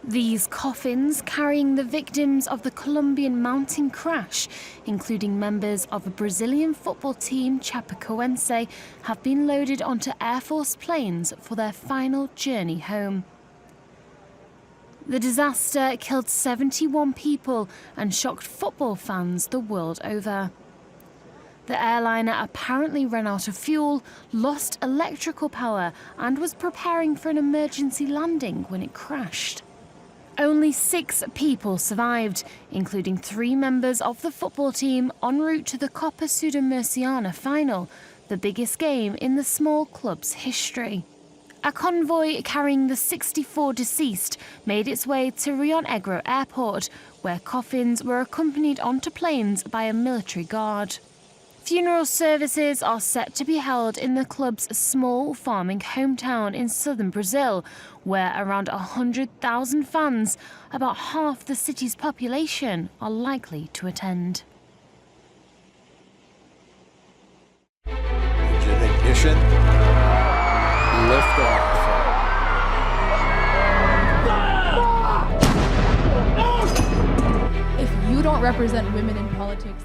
These coffins, carrying the victims of the Colombian mountain crash, including members of a Brazilian football team, Chapecoense, have been loaded onto Air Force planes for their final journey home. The disaster killed 71 people and shocked football fans the world over. The airliner apparently ran out of fuel, lost electrical power, and was preparing for an emergency landing when it crashed. Only 6 people survived, including 3 members of the football team en route to the Copa Sudamericana final, the biggest game in the small club's history. A convoy carrying the 64 deceased made its way to Rio Negro Airport, where coffins were accompanied onto planes by a military guard. Funeral services are set to be held in the club's small farming hometown in southern Brazil, where around 100,000 fans, about half the city's population, are likely to attend. Engine ignition. Lift off. If you don't represent women in politics,